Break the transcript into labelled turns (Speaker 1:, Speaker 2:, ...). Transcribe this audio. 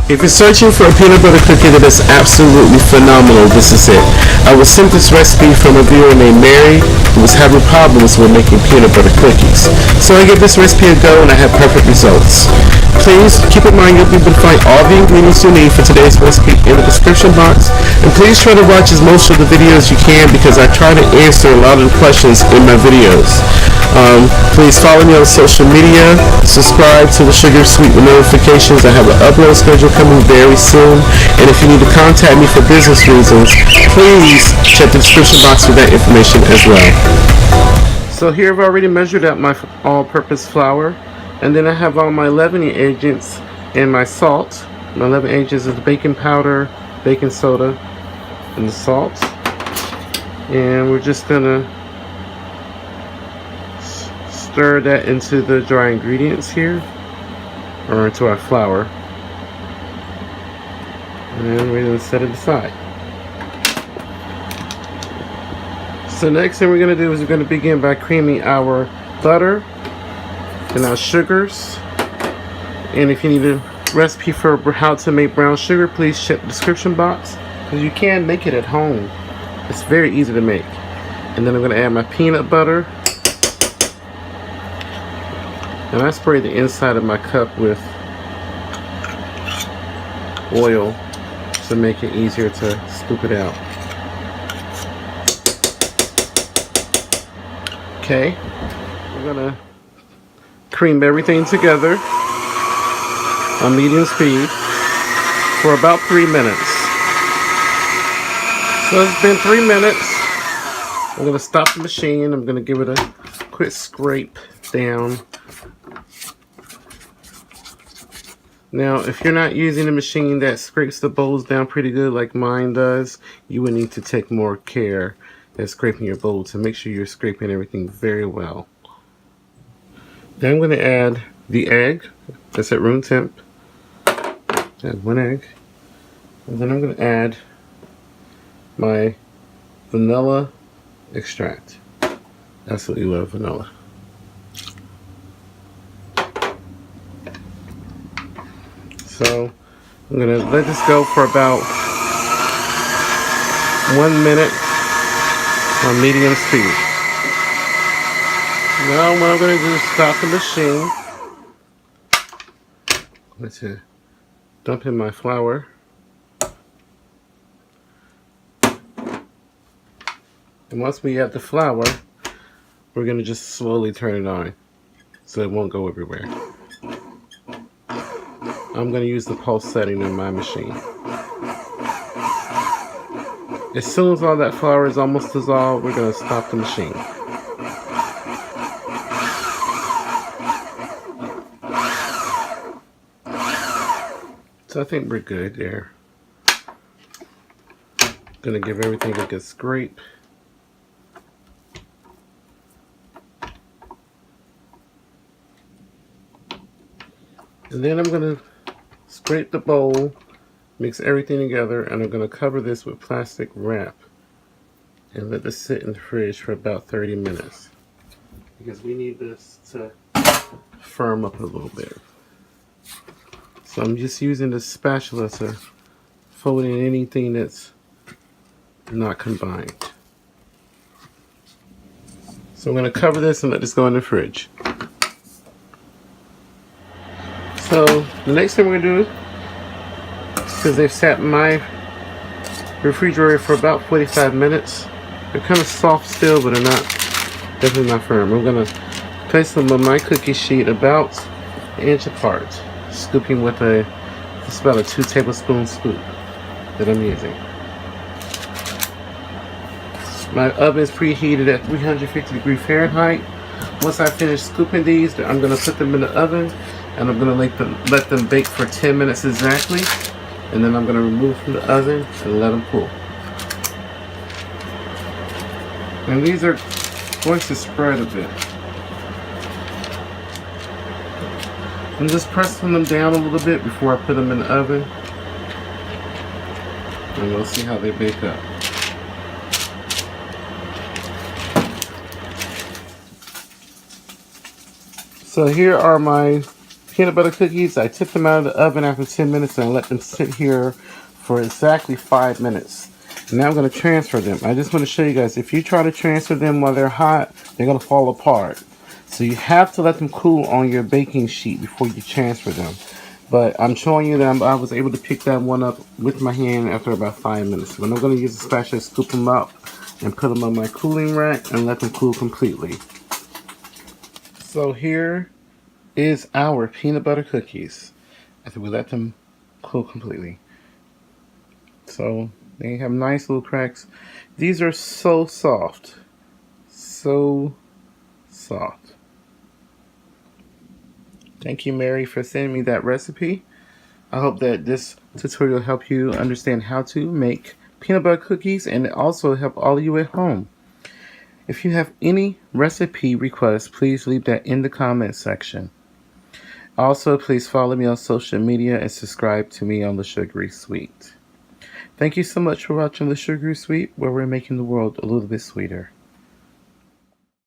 Speaker 1: If you're searching for a peanut butter cookie that is absolutely phenomenal, this is it. I received this recipe from a viewer named Mary who was having problems with making peanut butter cookies. So I gave this recipe a go and I had perfect results. Please keep in mind you'll be able to find all the ingredients you need for today's recipe in the description box. And please try to watch as most of the videos you can because I try to answer a lot of the questions in my videos. Please follow me on social media, subscribe to the Sugar Sweet with notifications. I have an upload schedule coming very soon, and if you need to contact me for business reasons, please check the description box for that information as well. So here I've already measured out my all-purpose flour, and then I have all my leavening agents and my salt. My leavening agents is the baking powder, baking soda, and the salt. And we're just gonna stir that into the dry ingredients here, or into our flour, and then we're going to set it aside. So next thing we're going to do is we're going to begin by creaming our butter and our sugars. And if you need a recipe for how to make brown sugar, please check the description box because you can make it at home. It's very easy to make. And then I'm going to add my peanut butter. And I spray the inside of my cup with oil to make it easier to scoop it out. Okay, we're gonna cream everything together on medium speed for about 3 minutes. So it's been 3 minutes. I'm gonna stop the machine. I'm gonna give it a quick scrape down. Now, if you're not using a machine that scrapes the bowls down pretty good like mine does, you would need to take more care at scraping your bowl to make sure you're scraping everything very well. Then I'm going to add the egg. That's at room temp. Add 1 egg. And then I'm going to add my vanilla extract. Absolutely love vanilla. So I'm going to let this go for about 1 minute on medium speed. Now what I'm going to do is stop the machine. I'm going to dump in my flour. And once we add the flour, we're going to just slowly turn it on so it won't go everywhere. I'm going to use the pulse setting in my machine. As soon as all that flour is almost dissolved, we're going to stop the machine. So I think we're good there. Going to give everything a good scrape. And then I'm going to scrape the bowl, mix everything together, and I'm going to cover this with plastic wrap and let this sit in the fridge for about 30 minutes because we need this to firm up a little bit. So I'm just using this spatula to fold in anything that's not combined. So I'm going to cover this and let this go in the fridge. So the next thing we're going to do, because they've sat in my refrigerator for about 45 minutes, they're kind of soft still, but they're not, definitely not firm. I'm going to place them on my cookie sheet about an inch apart, scooping with just about a 2 tablespoon scoop that I'm using. My oven is preheated at 350°F. Once I finish scooping these, I'm going to put them in the oven. And I'm going to let them bake for 10 minutes exactly. And then I'm going to remove from the oven and let them cool. And these are going to spread a bit. I'm just pressing them down a little bit before I put them in the oven. And we'll see how they bake up. So here are my peanut butter cookies. I took them out of the oven after 10 minutes and I let them sit here for exactly 5 minutes. Now I'm going to transfer them. I just want to show you guys, if you try to transfer them while they're hot, they're going to fall apart. So you have to let them cool on your baking sheet before you transfer them. But I'm showing you that I was able to pick that one up with my hand after about 5 minutes. But I'm going to use a spatula to scoop them up and put them on my cooling rack and let them cool completely. So here is our peanut butter cookies after we let them cool completely. So they have nice little cracks. These are so soft. So soft. Thank you, Mary, for sending me that recipe. I hope that this tutorial helped you understand how to make peanut butter cookies and also help all of you at home. If you have any recipe requests, please leave that in the comment section. Also, please follow me on social media and subscribe to me on The Sugary Sweet. Thank you so much for watching The Sugary Sweet, where we're making the world a little bit sweeter.